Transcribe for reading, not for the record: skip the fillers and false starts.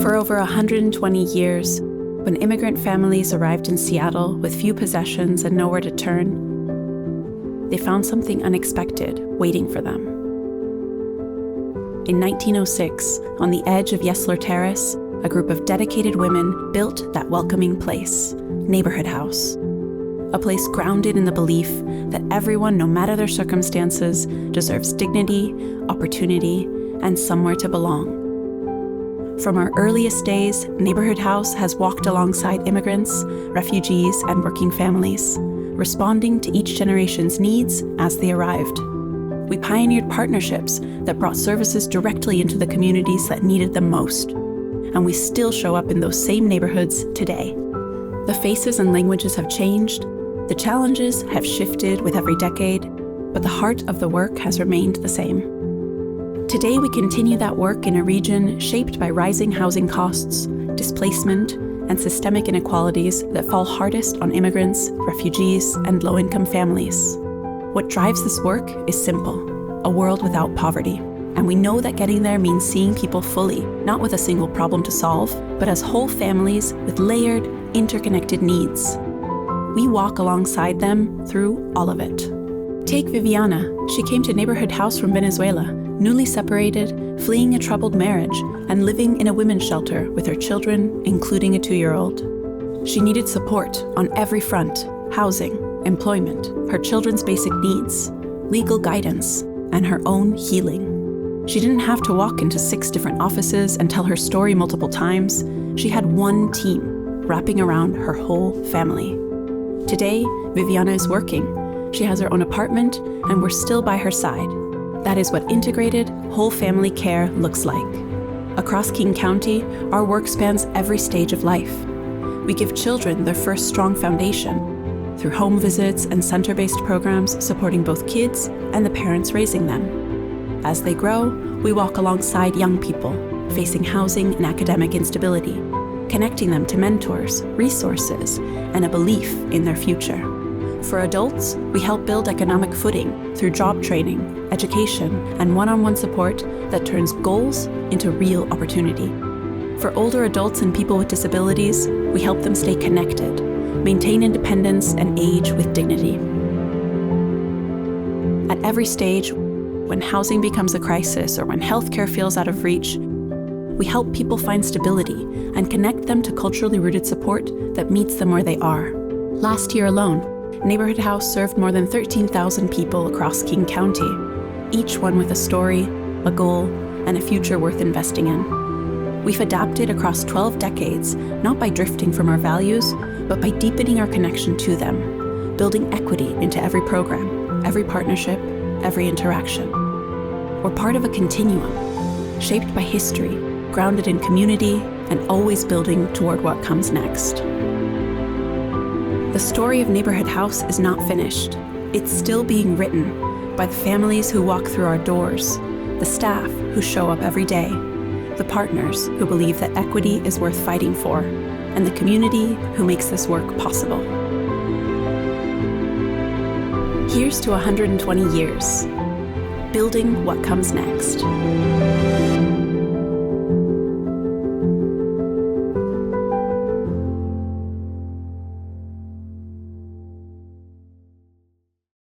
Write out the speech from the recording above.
For over 120 years, when immigrant families arrived in Seattle with few possessions and nowhere to turn, they found something unexpected waiting for them. In 1906, on the edge of Yesler Terrace, a group of dedicated women built that welcoming place, Neighborhood House. A place grounded in the belief that everyone, no matter their circumstances, deserves dignity, opportunity, and somewhere to belong. From our earliest days, Neighborhood House has walked alongside immigrants, refugees, and working families, responding to each generation's needs as they arrived. We pioneered partnerships that brought services directly into the communities that needed them most, and we still show up in those same neighborhoods today. The faces and languages have changed, the challenges have shifted with every decade, but the heart of the work has remained the same. Today, we continue that work in a region shaped by rising housing costs, displacement, and systemic inequalities that fall hardest on immigrants, refugees, and low-income families. What drives this work is simple: a world without poverty. And we know that getting there means seeing people fully, not with a single problem to solve, but as whole families with layered, interconnected needs. We walk alongside them through all of it. Take Viviana. She came to Neighborhood House from Venezuela, newly separated, fleeing a troubled marriage, and living in a women's shelter with her children, including a 2-year-old. She needed support on every front: housing, employment, her children's basic needs, legal guidance, and her own healing. She didn't have to walk into 6 different offices and tell her story multiple times. She had one team wrapping around her whole family. Today, Viviana is working. She has her own apartment, and we're still by her side. That is what integrated, whole family care looks like. Across King County, our work spans every stage of life. We give children their first strong foundation through home visits and center-based programs supporting both kids and the parents raising them. As they grow, we walk alongside young people facing housing and academic instability, connecting them to mentors, resources, and a belief in their future. For adults, we help build economic footing through job training, education, and one-on-one support that turns goals into real opportunity. For older adults and people with disabilities, we help them stay connected, maintain independence, and age with dignity. At every stage, when housing becomes a crisis or when healthcare feels out of reach, we help people find stability and connect them to culturally rooted support that meets them where they are. Last year alone, Neighborhood House served more than 13,000 people across King County, each one with a story, a goal, and a future worth investing in. We've adapted across 12 decades, not by drifting from our values, but by deepening our connection to them, building equity into every program, every partnership, every interaction. We're part of a continuum, shaped by history, grounded in community, and always building toward what comes next. The story of Neighborhood House is not finished. It's still being written by the families who walk through our doors, the staff who show up every day, the partners who believe that equity is worth fighting for, and the community who makes this work possible. Here's to 120 years, building what comes next.